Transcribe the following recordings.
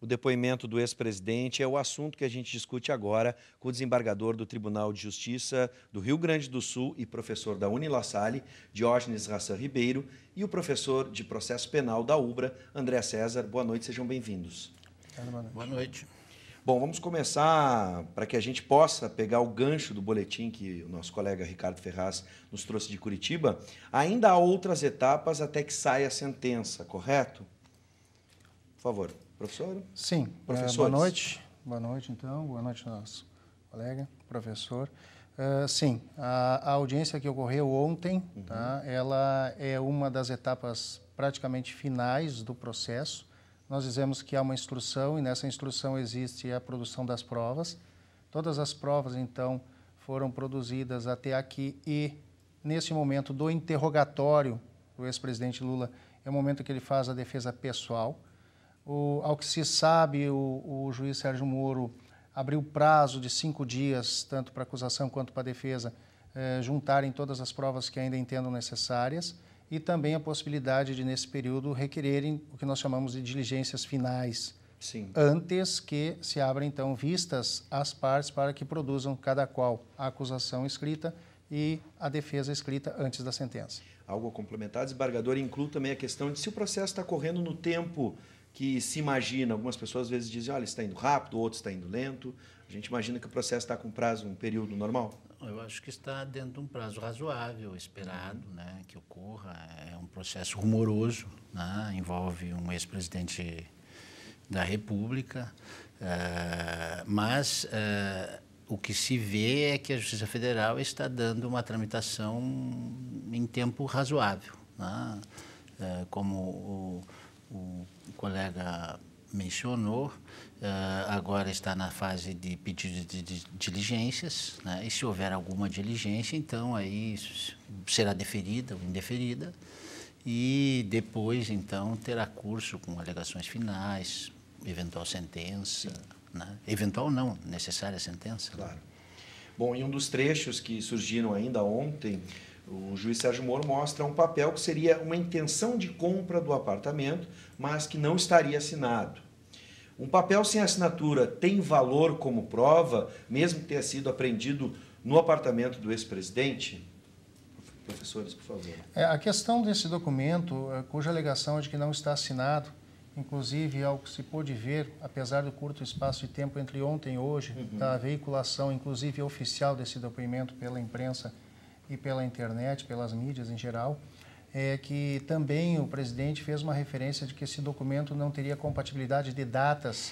depoimento do ex-presidente é o assunto que a gente discute agora com o desembargador do Tribunal de Justiça do Rio Grande do Sul e professor da Unilassalle, Diógenes Rassan Ribeiro, e o professor de processo penal da UBRA, André César. Boa noite, sejam bem-vindos. Boa noite. Bom, vamos começar para que a gente possa pegar o gancho do boletim que o nosso colega Ricardo Ferraz nos trouxe de Curitiba. Ainda há outras etapas até que saia a sentença, correto? Por favor, professor? Sim. Boa noite. Boa noite, então. Boa noite, nosso colega, professor. Sim, a audiência que ocorreu ontem, tá, ela é uma das etapas praticamente finais do processo. Nós dizemos que há uma instrução e nessa instrução existe a produção das provas. Todas as provas, então, foram produzidas até aqui e, nesse momento do interrogatório do ex-presidente Lula, é o momento que ele faz a defesa pessoal. Ao que se sabe, o juiz Sérgio Moro abriu prazo de 5 dias, tanto para a acusação quanto para a defesa, juntarem todas as provas que ainda entendam necessárias e também a possibilidade de, nesse período, requererem o que nós chamamos de diligências finais. Sim. Antes que se abram, então, vistas às partes para que produzam cada qual a acusação escrita e a defesa escrita antes da sentença. Algo a complementar, desembargador, inclui também a questão de se o processo está correndo no tempo que se imagina. Algumas pessoas às vezes dizem, olha, está indo rápido, outros está indo lento. A gente imagina que o processo está com prazo, um período normal? Eu acho que está dentro de um prazo razoável, esperado, né, que ocorra. É um processo rumoroso, né, envolve um ex-presidente da República, mas o que se vê é que a Justiça Federal está dando uma tramitação em tempo razoável, né, como o colega mencionou, agora está na fase de pedido de diligências, né? E se houver alguma diligência, então aí será deferida ou indeferida e depois, então, terá curso com alegações finais, eventual sentença, né? Eventual não, necessária sentença. Claro. Bom, em um dos trechos que surgiram ainda ontem, o juiz Sérgio Moro mostra um papel que seria uma intenção de compra do apartamento, mas que não estaria assinado. Um papel sem assinatura tem valor como prova, mesmo que tenha sido apreendido no apartamento do ex-presidente? Professores, por favor. A questão desse documento, cuja alegação é de que não está assinado, inclusive, ao que se pôde ver, apesar do curto espaço de tempo entre ontem e hoje, da veiculação, inclusive oficial desse depoimento pela imprensa e pela internet, pelas mídias em geral, é que também o presidente fez uma referência de que esse documento não teria compatibilidade de datas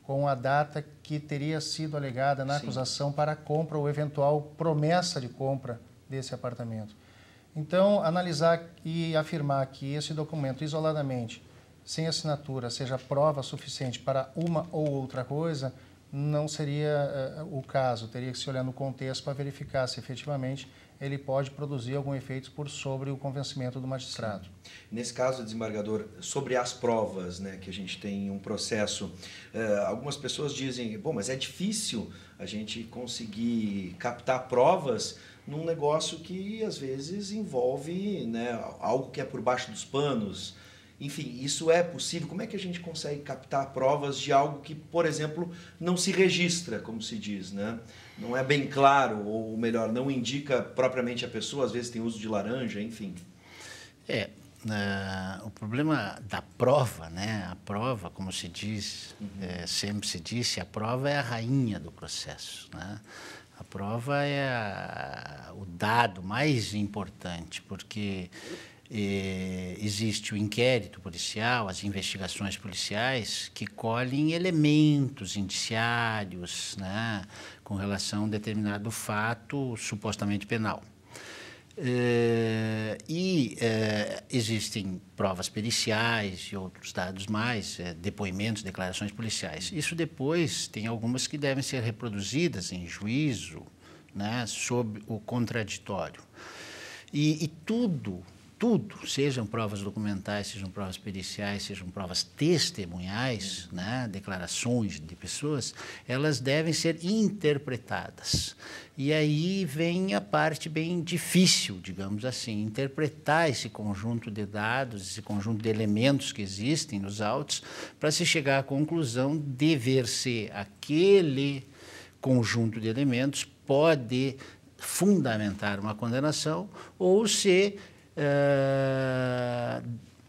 com a data que teria sido alegada na acusação para a compra ou eventual promessa de compra desse apartamento. Então, analisar e afirmar que esse documento isoladamente, sem assinatura, seja prova suficiente para uma ou outra coisa, não seria o caso. Teria que se olhar no contexto para verificar se efetivamente ele pode produzir algum efeito por sobre o convencimento do magistrado. Sim. Nesse caso, desembargador, sobre as provas, né, que a gente tem em um processo, algumas pessoas dizem, bom, mas é difícil a gente conseguir captar provas num negócio que às vezes envolve, né, algo que é por baixo dos panos. Enfim, isso é possível? Como é que a gente consegue captar provas de algo que, por exemplo, não se registra, como se diz, né? Não é bem claro, ou melhor, não indica propriamente a pessoa, às vezes tem uso de laranja, enfim. O problema da prova, né? A prova, como se diz, sempre se disse, a prova é a rainha do processo, né? A prova é o dado mais importante, porque existe o inquérito policial, as investigações policiais que colhem elementos indiciários, né, com relação a um determinado fato supostamente penal. Existem provas periciais e outros dados mais, depoimentos, declarações policiais. Isso depois tem algumas que devem ser reproduzidas em juízo, né, sob o contraditório. E tudo tudo, sejam provas documentais, sejam provas periciais, sejam provas testemunhais, né, declarações de pessoas, elas devem ser interpretadas. E aí vem a parte bem difícil, digamos assim, interpretar esse conjunto de dados, esse conjunto de elementos que existem nos autos, para se chegar à conclusão de dever ser aquele conjunto de elementos pode fundamentar uma condenação ou se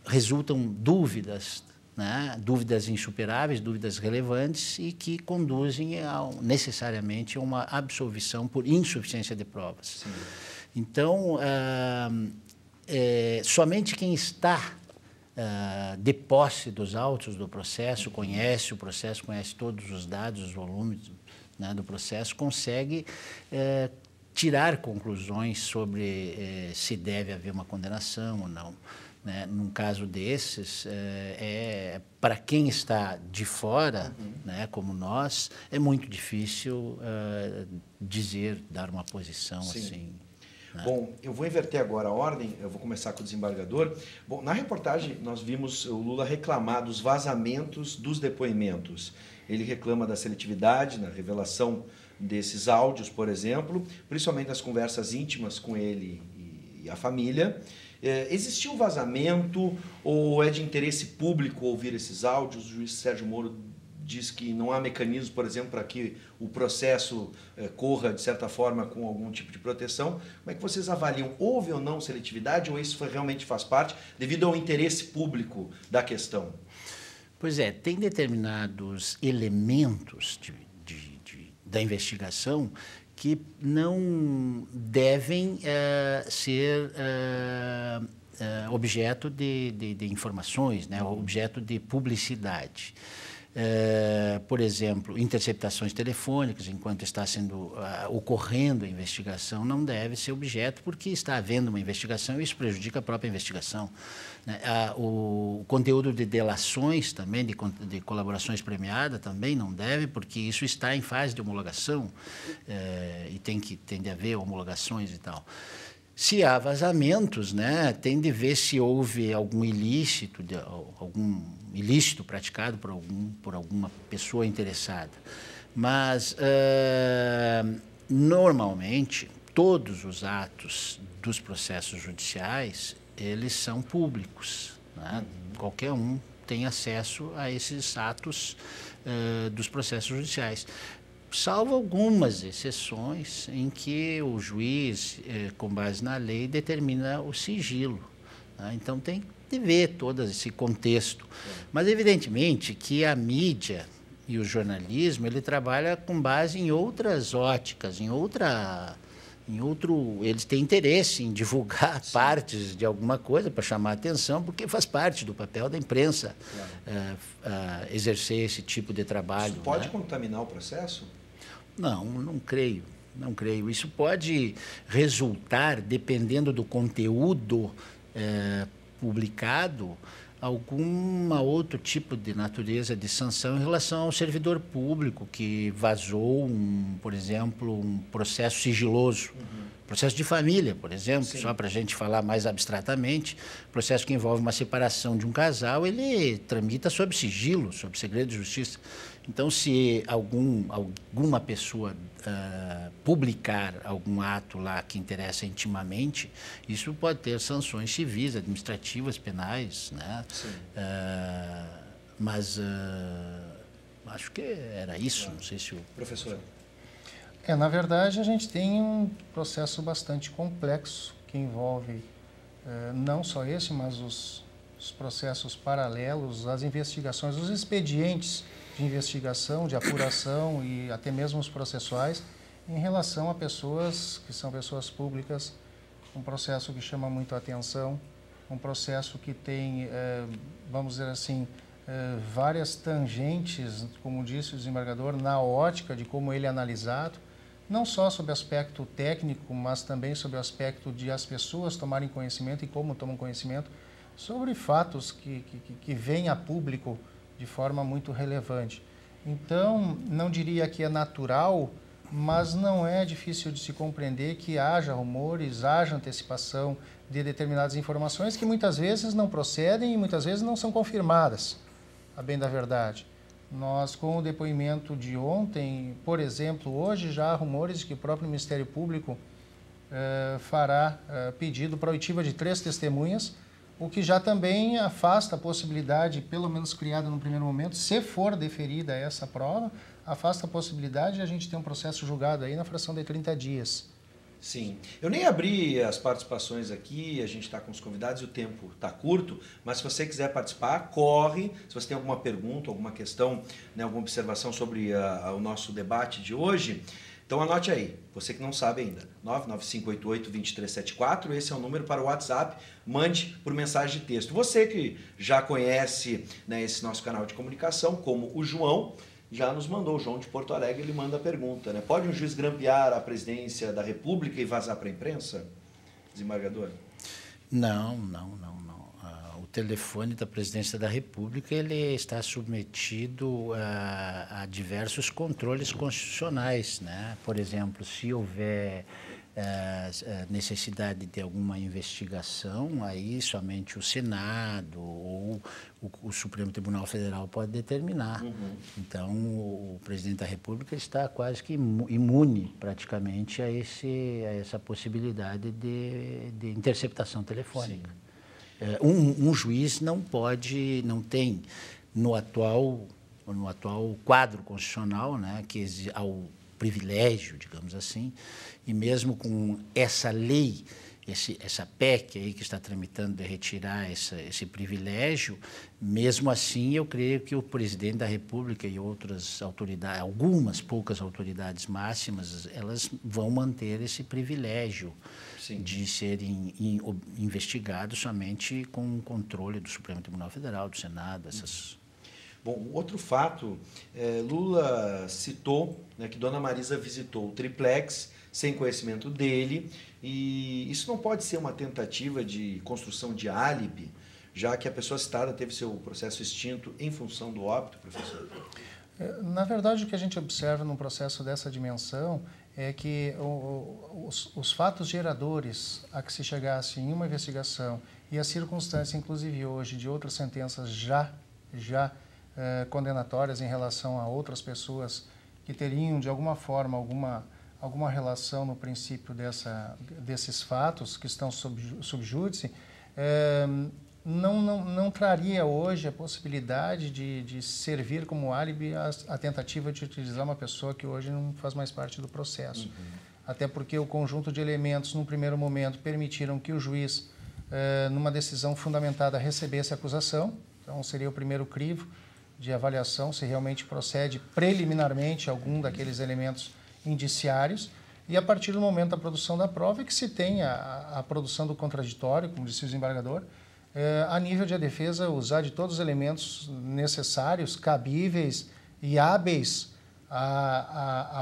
resultam dúvidas, né? Dúvidas insuperáveis, dúvidas relevantes e que conduzem necessariamente a uma absolvição por insuficiência de provas. Sim. Então, somente quem está de posse dos autos do processo, conhece o processo, conhece todos os dados, os volumes, né, do processo, consegue tirar conclusões sobre se deve haver uma condenação ou não. Né? Num caso desses, para quem está de fora, né, como nós, é muito difícil dar uma posição. Sim. Assim. Né? Bom, eu vou inverter agora a ordem, eu vou começar com o desembargador. Bom, na reportagem nós vimos o Lula reclamar dos vazamentos dos depoimentos. Ele reclama da seletividade, na revelação desses áudios, por exemplo, principalmente nas conversas íntimas com ele e a família. Existiu vazamento ou é de interesse público ouvir esses áudios? O juiz Sérgio Moro diz que não há mecanismo, por exemplo, para que o processo corra, de certa forma, com algum tipo de proteção. Como é que vocês avaliam? Houve ou não seletividade ou isso realmente faz parte devido ao interesse público da questão? Pois é, tem determinados elementos da investigação que não devem ser objeto de informações, né, objeto de publicidade. Por exemplo, interceptações telefônicas, enquanto está ocorrendo a investigação, não deve ser objeto, porque está havendo uma investigação e isso prejudica a própria investigação. Né? O conteúdo de delações também, de colaborações premiadas, também não deve, porque isso está em fase de homologação e tem de haver homologações e tal. Se há vazamentos, né, tem de ver se houve algum ilícito praticado por alguma pessoa interessada. Mas, normalmente, todos os atos dos processos judiciais, eles são públicos. Né? Qualquer um tem acesso a esses atos dos processos judiciais. Salvo algumas exceções em que o juiz, com base na lei, determina o sigilo. Né? Então, tem de ver todo esse contexto. Mas, evidentemente, que a mídia e o jornalismo, ele trabalha com base em outras óticas, eles têm interesse em divulgar Sim. partes de alguma coisa para chamar a atenção, porque faz parte do papel da imprensa exercer esse tipo de trabalho. Isso pode contaminar o processo? Não creio. Não creio. Isso pode resultar, dependendo do conteúdo publicado, algum outro tipo de natureza de sanção em relação ao servidor público que vazou, por exemplo, um processo sigiloso. Processo de família, por exemplo, Sim. só para a gente falar mais abstratamente, processo que envolve uma separação de um casal, ele tramita sob sigilo, sob segredo de justiça. Então, se alguma pessoa publicar algum ato lá que interessa intimamente, isso pode ter sanções civis, administrativas, penais, né? Mas acho que era isso, não sei se o... Professor. Na verdade, a gente tem um processo bastante complexo que envolve não só esse, mas os processos paralelos, as investigações, os expedientes de investigação, de apuração e até mesmo os processuais em relação a pessoas que são pessoas públicas, um processo que chama muito a atenção, um processo que tem, vamos dizer assim, várias tangentes, como disse o desembargador, na ótica de como ele é analisado, não só sobre o aspecto técnico, mas também sobre o aspecto de as pessoas tomarem conhecimento e como tomam conhecimento sobre fatos que vêm a público de forma muito relevante. Então, não diria que é natural mas não é difícil de se compreender que haja rumores, haja antecipação de determinadas informações que muitas vezes não procedem e muitas vezes não são confirmadas, a bem da verdade. Nós, com o depoimento de ontem, por exemplo, hoje já há rumores de que o próprio Ministério Público fará pedido para a oitiva de 3 testemunhas, o que já também afasta a possibilidade, pelo menos criada no primeiro momento, se for deferida essa prova, afasta a possibilidade de a gente ter um processo julgado aí na fração de 30 dias. Sim. Eu nem abri as participações aqui, a gente está com os convidados e o tempo está curto, mas se você quiser participar, corre. Se você tem alguma pergunta, alguma questão, né, alguma observação sobre o nosso debate de hoje, então anote aí, você que não sabe ainda, 99588-2374, esse é o número para o WhatsApp, mande por mensagem de texto. Você que já conhece, né, esse nosso canal de comunicação, como o João, já nos mandou, o João de Porto Alegre, ele manda a pergunta, né? Pode um juiz grampear a presidência da República e vazar para a imprensa, desembargador? Não. O telefone da presidência da República ele está submetido a diversos controles constitucionais, né? Por exemplo, se houver necessidade de alguma investigação, aí somente o Senado ou o Supremo Tribunal Federal pode determinar. Então, o presidente da República está quase que imune, praticamente, a essa possibilidade de interceptação telefônica. Um juiz não tem, no atual quadro constitucional, né, que ao privilégio, digamos assim, e mesmo com essa lei, essa PEC aí que está tramitando de retirar esse privilégio, mesmo assim eu creio que o presidente da República e outras autoridades, algumas poucas autoridades máximas, elas vão manter esse privilégio. Sim. De serem investigados somente com o controle do Supremo Tribunal Federal, do Senado, essas... Bom, outro fato, Lula citou, né, que Dona Marisa visitou o triplex sem conhecimento dele, e isso não pode ser uma tentativa de construção de álibi, já que a pessoa citada teve seu processo extinto em função do óbito, professor? Na verdade, o que a gente observa num processo dessa dimensão é que os fatos geradores a que se chegasse em uma investigação e a circunstância, inclusive hoje, de outras sentenças já condenatórias em relação a outras pessoas que teriam, de alguma forma, alguma relação no princípio desses fatos que estão sob júdice, não traria hoje a possibilidade de servir como álibi a tentativa de utilizar uma pessoa que hoje não faz mais parte do processo. Até porque o conjunto de elementos, num primeiro momento, permitiram que o juiz, numa decisão fundamentada, recebesse a acusação. Então, seria o primeiro crivo de avaliação se realmente procede preliminarmente algum daqueles elementos indiciários. E, a partir do momento da produção da prova, é que se tem a produção do contraditório, como disse o desembargador, a nível de a defesa usar de todos os elementos necessários, cabíveis e hábeis a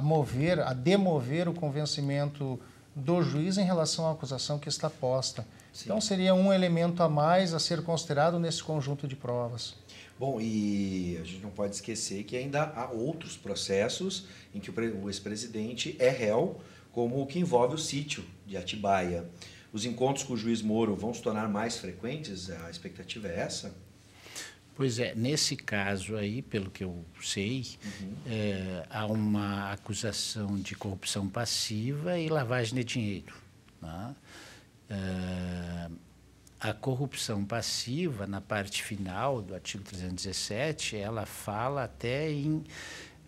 demover o convencimento do juiz em relação à acusação que está posta. Sim. Então, seria um elemento a mais a ser considerado nesse conjunto de provas. Bom, e a gente não pode esquecer que ainda há outros processos em que o ex-presidente é réu, como o que envolve o sítio de Atibaia. Os encontros com o juiz Moro vão se tornar mais frequentes? A expectativa é essa? Pois é, nesse caso aí, pelo que eu sei, há uma acusação de corrupção passiva e lavagem de dinheiro. Né? A corrupção passiva, na parte final do artigo 317, ela fala até em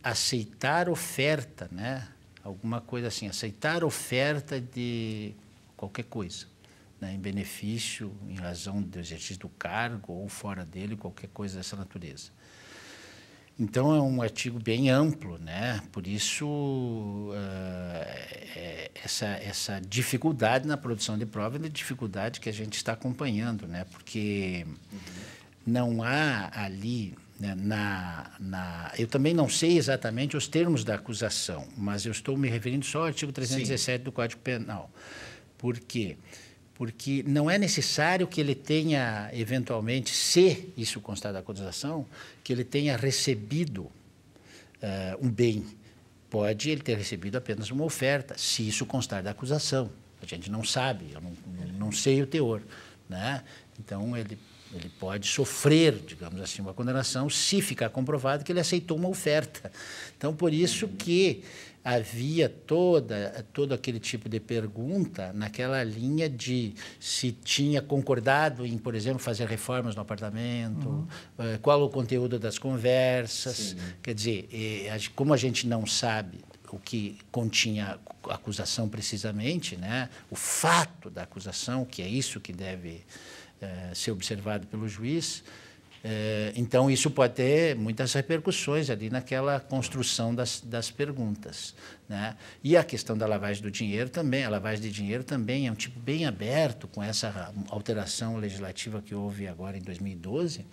aceitar oferta, né? Alguma coisa assim, aceitar oferta de qualquer coisa, né, em benefício, em razão do exercício do cargo ou fora dele, qualquer coisa dessa natureza. Então, é um artigo bem amplo, né? Por isso, essa dificuldade na produção de prova é a dificuldade que a gente está acompanhando, né? Porque não há ali... eu também não sei exatamente os termos da acusação, mas eu estou me referindo só ao artigo 317 do Código Penal. Por quê? Porque não é necessário que ele tenha, eventualmente, se isso constar da acusação, que ele tenha recebido um bem. pode ele ter recebido apenas uma oferta, se isso constar da acusação. A gente não sabe, eu não sei o teor, né? Então, ele pode sofrer, digamos assim, uma condenação se ficar comprovado que ele aceitou uma oferta. Então, por isso que havia todo aquele tipo de pergunta naquela linha de se tinha concordado em, por exemplo, fazer reformas no apartamento, qual o conteúdo das conversas. Sim. Quer dizer, como a gente não sabe o que continha a acusação precisamente, né? O fato da acusação, que é isso que deve ser observado pelo juiz, então isso pode ter muitas repercussões ali naquela construção das perguntas, né? E a questão da lavagem do dinheiro também, a lavagem de dinheiro também é um tipo bem aberto com essa alteração legislativa que houve agora em 2012,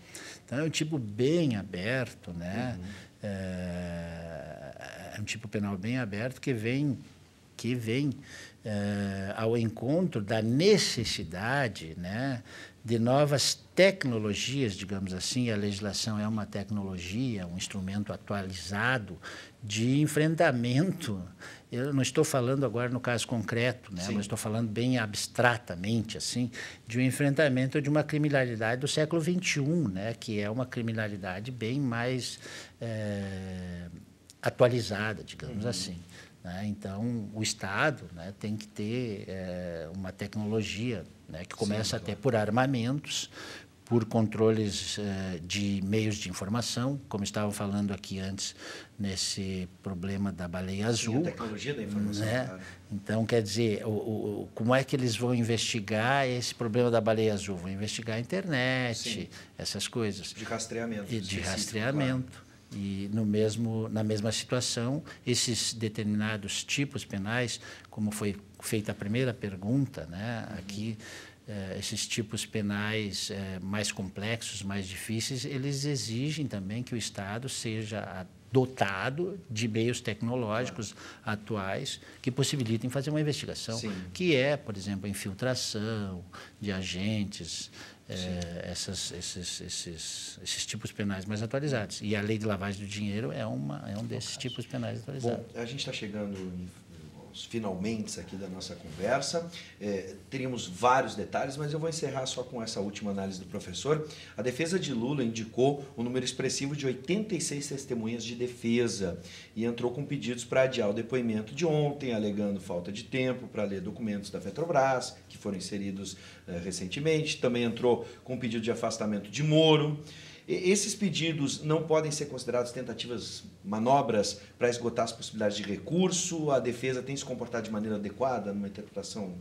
então é um tipo bem aberto, né? É um tipo penal bem aberto que vem ao encontro da necessidade, né, de novas tecnologias, digamos assim. A legislação é uma tecnologia, um instrumento atualizado de enfrentamento. Eu não estou falando agora no caso concreto, né, mas estou falando bem abstratamente, assim, de um enfrentamento de uma criminalidade do século XXI, né, que é uma criminalidade bem mais atualizada, digamos assim. Então, o Estado, né, tem que ter uma tecnologia, né, que começa até por armamentos, por controles de meios de informação, como estavam falando aqui antes, nesse problema da baleia azul. A tecnologia da informação, né? Claro. Então, quer dizer, como é que eles vão investigar esse problema da baleia azul? Vão investigar a internet, essas coisas. De rastreamento. De rastreamento. Claro. E na mesma situação, esses determinados tipos penais, como foi feita a primeira pergunta, né, aqui, esses tipos penais mais complexos, mais difíceis, eles exigem também que o Estado seja dotado de meios tecnológicos atuais que possibilitem fazer uma investigação, que é, por exemplo, a infiltração de agentes, esses tipos penais mais atualizados. E a lei de lavagem do dinheiro é um desses tipos penais atualizados. Bom, a gente está chegando aos finalmente aqui da nossa conversa. Teríamos vários detalhes, mas eu vou encerrar só com essa última análise do professor. A defesa de Lula indicou um número expressivo de 86 testemunhas de defesa e entrou com pedidos para adiar o depoimento de ontem, alegando falta de tempo para ler documentos da Petrobras, que foram inseridos recentemente. Também entrou com pedido de afastamento de Moro. Esses pedidos não podem ser considerados tentativas, manobras para esgotar as possibilidades de recurso? A defesa tem se comportado de maneira adequada numa interpretação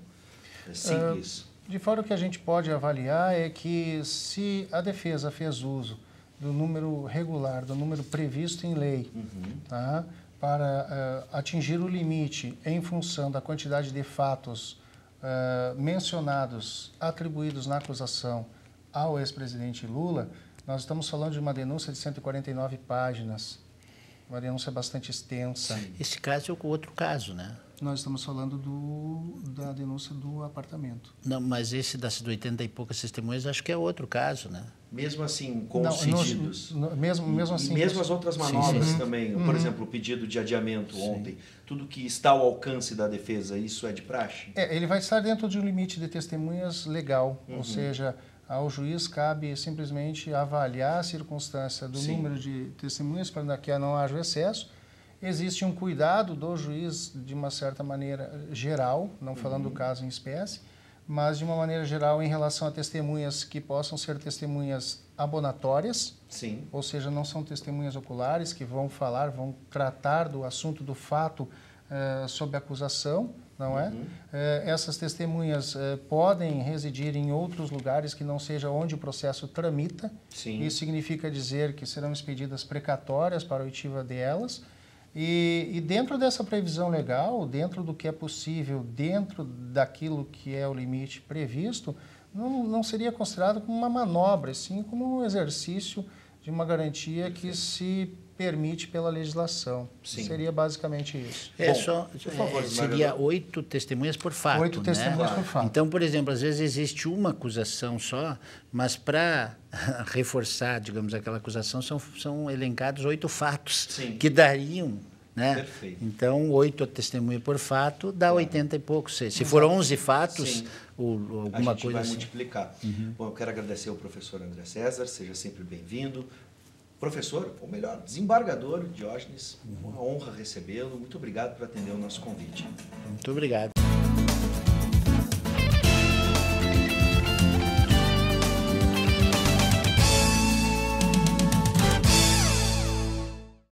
simples? De fora, o que a gente pode avaliar é que se a defesa fez uso do número regular, do número previsto em lei, tá, para atingir o limite em função da quantidade de fatos mencionados, atribuídos na acusação ao ex-presidente Lula, nós estamos falando de uma denúncia de 149 páginas, uma denúncia bastante extensa. Esse caso é o outro caso, né? Nós estamos falando da denúncia do apartamento. Não, mas esse das 80 e poucas testemunhas, acho que é outro caso, né? Mesmo assim, com os pedidos? Mesmo assim. E mesmo as outras manobras também, por exemplo, o pedido de adiamento ontem, tudo que está ao alcance da defesa, isso é de praxe? Ele vai estar dentro de um limite de testemunhas legal, ou seja, ao juiz cabe simplesmente avaliar a circunstância do número de testemunhas para que não haja excesso. Existe um cuidado do juiz, de uma certa maneira geral, não falando do caso em espécie, mas de uma maneira geral em relação a testemunhas que possam ser testemunhas abonatórias, ou seja, não são testemunhas oculares que vão falar, vão tratar do assunto, do fato sob acusação, não é? Essas testemunhas podem residir em outros lugares que não seja onde o processo tramita. Isso significa dizer que serão expedidas precatórias para a oitiva delas. E dentro dessa previsão legal, dentro do que é possível, dentro daquilo que é o limite previsto, não seria considerado como uma manobra, sim como um exercício de uma garantia que se permite pela legislação. Seria basicamente isso. Por favor, seria 8 testemunhas por fato. 8 testemunhas por fato. Então, por exemplo, às vezes existe uma acusação só, mas para reforçar, digamos, aquela acusação, são elencados 8 fatos que dariam né? Perfeito. Então, 8 testemunha por fato dá 80 e poucos. Se for 11 fatos, alguma a gente coisa vai assim. multiplicar. Bom, eu quero agradecer ao professor André César, seja sempre bem-vindo. Professor, ou melhor, desembargador Diógenes, uma honra recebê-lo. Muito obrigado por atender o nosso convite. Muito obrigado.